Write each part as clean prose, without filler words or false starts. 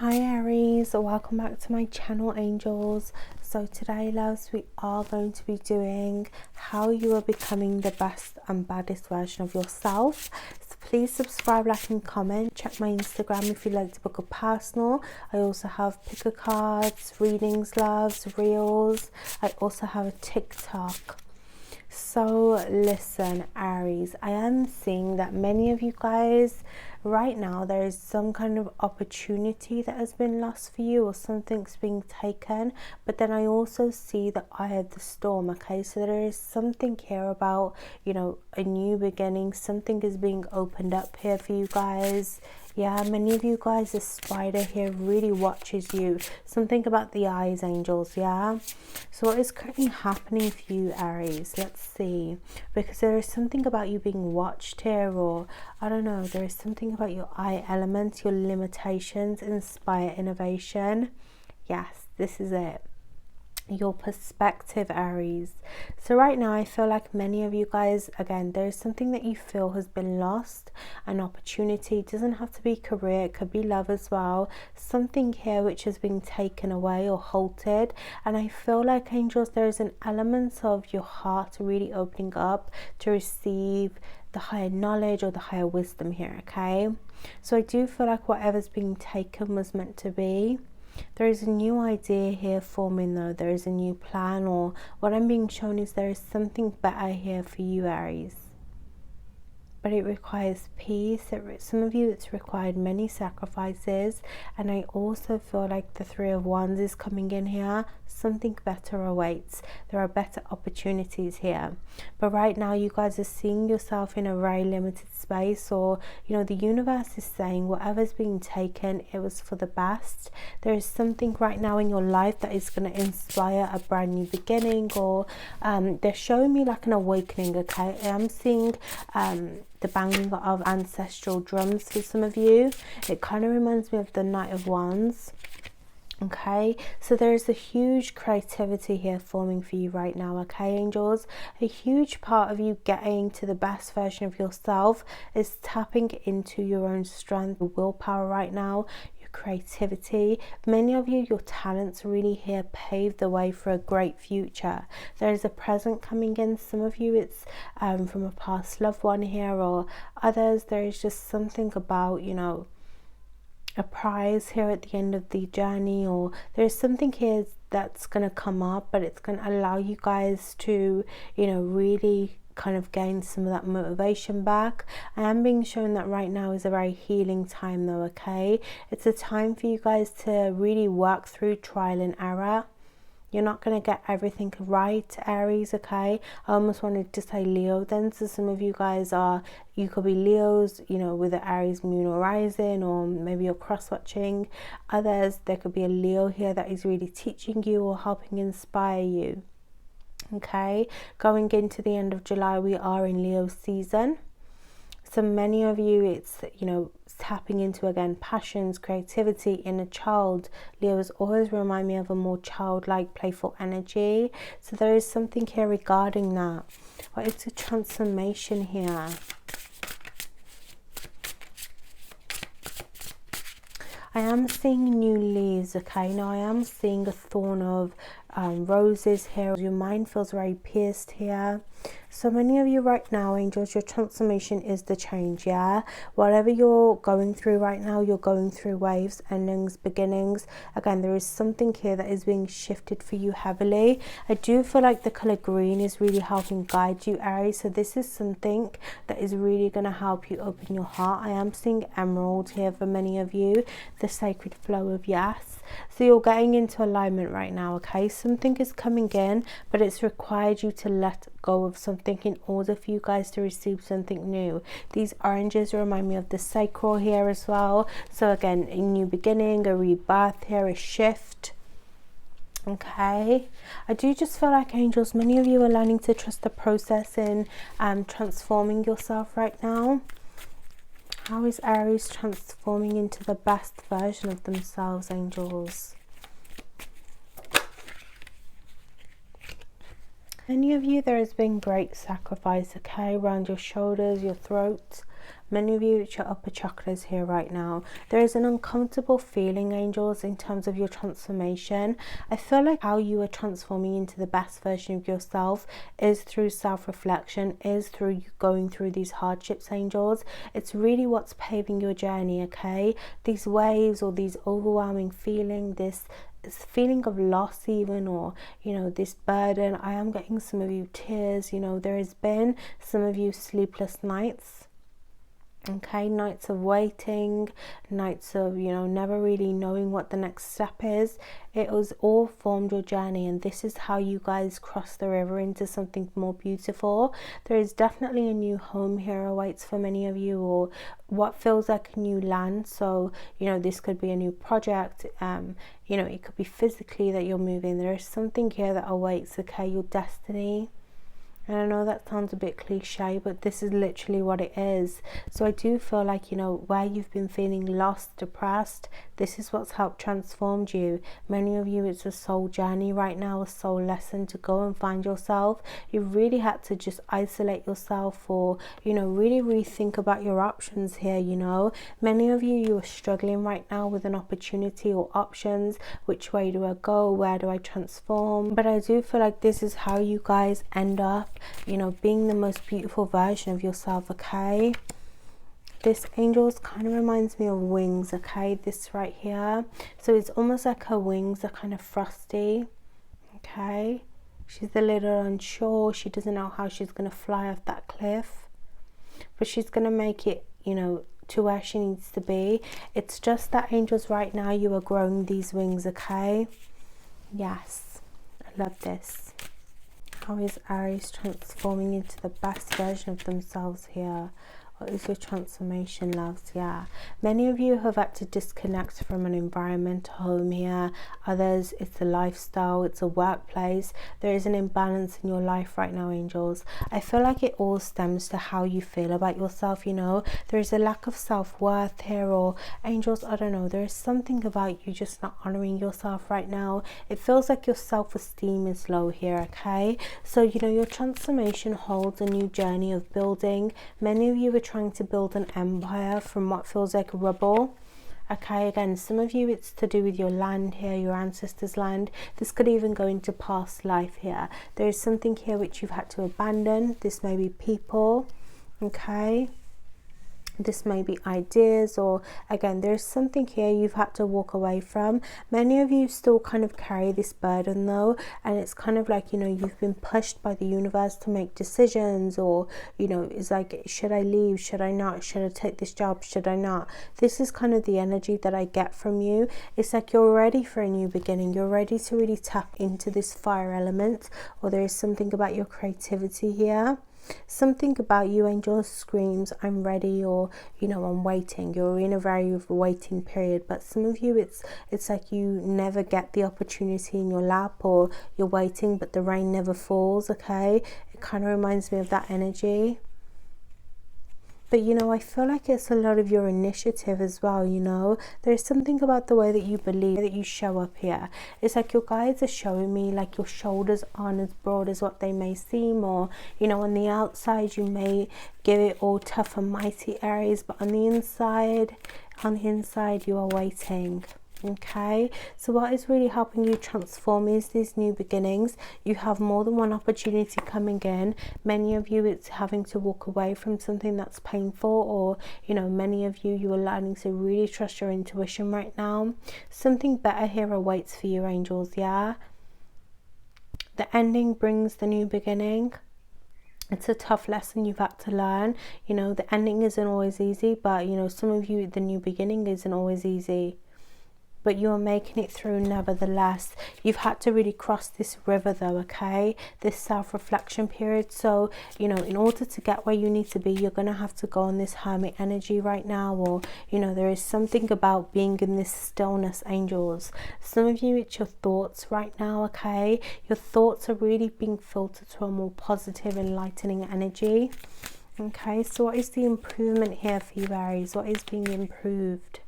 Hi Aries, welcome back to my channel angels. So today loves, we are going to be doing how you are becoming the best and baddest version of yourself. So please subscribe, like and comment. Check my Instagram if you'd like to book a personal. I also have picker cards, readings loves, reels. I also have a TikTok. So listen Aries, I am seeing that many of you guys right now there is some kind of opportunity that has been lost for you, or something's being taken, but then I also see the eye of the storm. Okay, so there is something here about, you know, a new beginning. Something is being opened up here for you guys. Yeah, many of you guys, the spider here really watches you. Something about the eyes, angels. Yeah, so what is currently happening for you Aries? Let's see, because there is something about you being watched here, or I don't know, there is something about your eye element. Your limitations inspire innovation. Yes, this is it. Your perspective Aries. So right now I feel like many of you guys, again, there is something that you feel has been lost. An opportunity. It doesn't have to be career, it could be love as well. Something here which has been taken away or halted, and I feel like angels, there is an element of your heart really opening up to receive the higher knowledge or the higher wisdom here. Okay, so I do feel like whatever's being taken was meant to be. There is a new idea here forming though. There is a new plan, or what I'm being shown is there is something better here for you Aries. But it requires peace. Some of you, it's required many sacrifices, and I also feel like the Three of Wands is coming in here. Something better awaits. There are better opportunities here, but right now you guys are seeing yourself in a very limited space, or you know, the universe is saying whatever's being taken, it was for the best. There is something right now in your life that is going to inspire a brand new beginning, or they're showing me like an awakening. Okay, I'm seeing the banging of ancestral drums for some of you. It kind of reminds me of the Knight of Wands. Okay, so there is a huge creativity here forming for you right now. Okay, angels, a huge part of you getting to the best version of yourself is tapping into your own strength, willpower right now, creativity. Many of you, your talents really here pave the way for a great future. There is a present coming in. Some of you, it's from a past loved one here, or others there is just something about, you know, a prize here at the end of the journey, or there's something here that's going to come up, but it's going to allow you guys to, you know, really kind of gain some of that motivation back. I am being shown that right now is a very healing time though. Okay, it's a time for you guys to really work through trial and error. You're not going to get everything right, Aries. Okay, I almost wanted to say Leo then. So some of you guys are, you could be Leos, you know, with the Aries moon or rising, or maybe you're cross-watching. Others, there could be a Leo here that is really teaching you or helping inspire you. Okay, going into the end of July, we are in Leo season. So many of you, it's, you know, tapping into again passions, creativity, inner child. Leos always remind me of a more childlike, playful energy. So there is something here regarding that. But it's a transformation here. I am seeing new leaves. Okay, now I am seeing a thorn of roses here. Your mind feels very pierced here. So many of you right now, angels, your transformation is the change. Yeah, whatever you're going through right now, you're going through waves, endings, beginnings. Again, there is something here that is being shifted for you heavily. I do feel like the color green is really helping guide you, Aries. So this is something that is really going to help you open your heart. I am seeing emerald here for many of you, the sacred flow of yes. So you're getting into alignment right now. Okay, something is coming in, but it's required you to let go of something in order for you guys to receive something new. These oranges remind me of the sacral here as well. So again, a new beginning, a rebirth here, a shift. Okay, I do just feel like, angels, many of you are learning to trust the process in transforming yourself right now. How is Aries transforming into the best version of themselves, angels? Many of you, there has been great sacrifice, okay, around your shoulders, your throat. Many of you, it's your upper chakras here right now. There is an uncomfortable feeling, angels, in terms of your transformation. I feel like how you are transforming into the best version of yourself is through self-reflection, is through you going through these hardships, angels. It's really what's paving your journey, okay? These waves or these overwhelming feeling, this feeling of loss even, or you know, this burden. I am getting some of you tears, you know, there has been some of you sleepless nights, okay, nights of waiting, nights of, you know, never really knowing what the next step is. It was all formed your journey, and this is how you guys cross the river into something more beautiful. There is definitely a new home here awaits for many of you, or what feels like a new land. So you know, this could be a new project, you know, it could be physically that you're moving. There is something here that awaits, okay, your destiny. And I know that sounds a bit cliche, but this is literally what it is. So I do feel like, you know, where you've been feeling lost, depressed, this is what's helped transform you. Many of you, it's a soul journey right now, a soul lesson to go and find yourself. You really had to just isolate yourself, or, you know, really rethink about your options here, you know. Many of you, you are struggling right now with an opportunity or options. Which way do I go? Where do I transform? But I do feel like this is how you guys end up, you know, being the most beautiful version of yourself, okay? This angels kind of reminds me of wings, okay? This right here. So it's almost like her wings are kind of frosty, okay? She's a little unsure. She doesn't know how she's going to fly off that cliff. But she's going to make it, you know, to where she needs to be. It's just that, angels, right now you are growing these wings, okay? Yes, I love this. How is Aries transforming into the best version of themselves here? What is your transformation, loves? Yeah, many of you have had to disconnect from an environment, home here. Others, it's a lifestyle, it's a workplace. There is an imbalance in your life right now, angels. I feel like it all stems to how you feel about yourself, you know. There is a lack of self-worth here, or angels, I don't know, there is something about you just not honoring yourself right now. It feels like your self-esteem is low here, okay? So, you know, your transformation holds a new journey of building. Many of you are trying to build an empire from what feels like rubble, okay? Again, some of you, it's to do with your land here, your ancestors' land. This could even go into past life here. There is something here which you've had to abandon. This may be people, okay? This may be ideas, or again, there's something here you've had to walk away from. Many of you still kind of carry this burden though, and it's kind of like, you know, you've been pushed by the universe to make decisions, or, you know, it's like, should I leave, should I not, should I take this job, should I not? This is kind of the energy that I get from you. It's like you're ready for a new beginning. You're ready to really tap into this fire element, or there is something about your creativity here. Something about you, angels, screams, I'm ready, or, you know, I'm waiting. You're in a very waiting period. But some of you, it's like you never get the opportunity in your lap, or you're waiting but the rain never falls, okay? It kind of reminds me of that energy. But, you know, I feel like it's a lot of your initiative as well, you know. There's something about the way that you believe, that you show up here. It's like your guides are showing me like your shoulders aren't as broad as what they may seem, or, you know, on the outside you may give it all tough and mighty, Aries, but on the inside you are waiting. Okay, so what is really helping you transform is these new beginnings. You have more than one opportunity coming in. Many of you, it's having to walk away from something that's painful, or, you know, many of you, you are learning to really trust your intuition right now. Something better here awaits for you, angels. Yeah, the ending brings the new beginning. It's a tough lesson you've had to learn. You know, the ending isn't always easy, but, you know, some of you, the new beginning isn't always easy. But you are making it through nevertheless. You've had to really cross this river though, okay? This self-reflection period. So, you know, in order to get where you need to be, you're going to have to go on this hermit energy right now. Or, you know, there is something about being in this stillness, angels. Some of you, it's your thoughts right now, okay? Your thoughts are really being filtered to a more positive, enlightening energy. Okay, so what is the improvement here for you, Aries? What is being improved?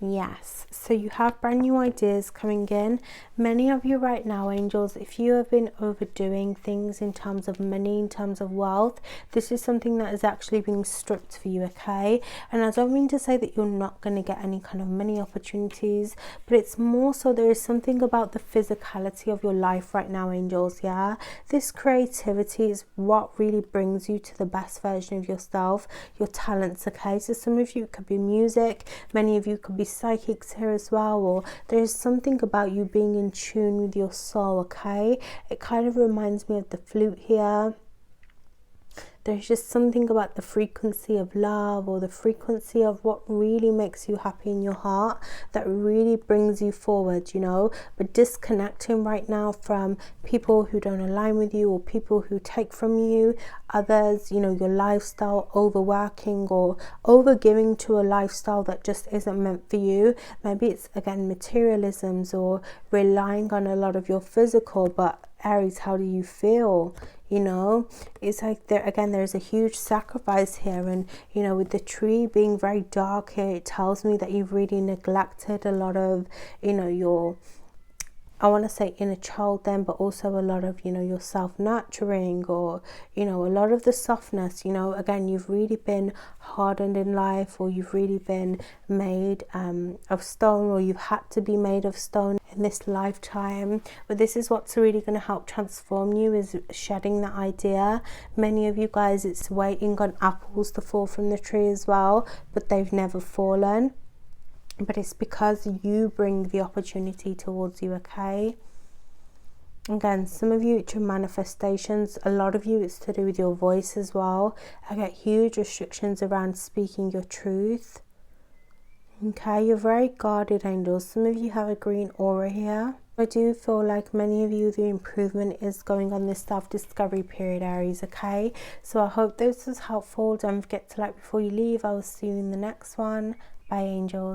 Yes, so you have brand new ideas coming in. Many of you right now, angels, if you have been overdoing things in terms of money, in terms of wealth, this is something that is actually being stripped for you, okay? And I don't mean to say that you're not going to get any kind of money opportunities, but it's more so there is something about the physicality of your life right now, angels, yeah? This creativity is what really brings you to the best version of yourself, your talents, okay? So some of you could be music, many of you could be psychics here as well, or there's something about you being in tune with your soul, okay? It kind of reminds me of the flute here. There's just something about the frequency of love, or the frequency of what really makes you happy in your heart, that really brings you forward, you know. But disconnecting right now from people who don't align with you, or people who take from you, others, you know, your lifestyle, overworking or overgiving to a lifestyle that just isn't meant for you. Maybe it's, again, materialisms, or relying on a lot of your physical, but Aries, how do you feel? You know, it's like there's a huge sacrifice here, and you know, with the tree being very dark here, it tells me that you've really neglected a lot of, you know, your, I want to say inner child then, but also a lot of, you know, your self-nurturing, or, you know, a lot of the softness, you know. Again, you've really been hardened in life, or you've really been made of stone, or you've had to be made of stone in this lifetime. But this is what's really going to help transform you, is shedding that idea. Many of you guys, it's waiting on apples to fall from the tree as well, but they've never fallen. But it's because you bring the opportunity towards you, okay? Again, some of you, it's your manifestations. A lot of you, it's to do with your voice as well. I get huge restrictions around speaking your truth. Okay, you're very guarded, angels. Some of you have a green aura here. I do feel like many of you, the improvement is going on this self-discovery period, Aries, okay? So I hope this was helpful. Don't forget to like before you leave. I will see you in the next one. Bye, angels.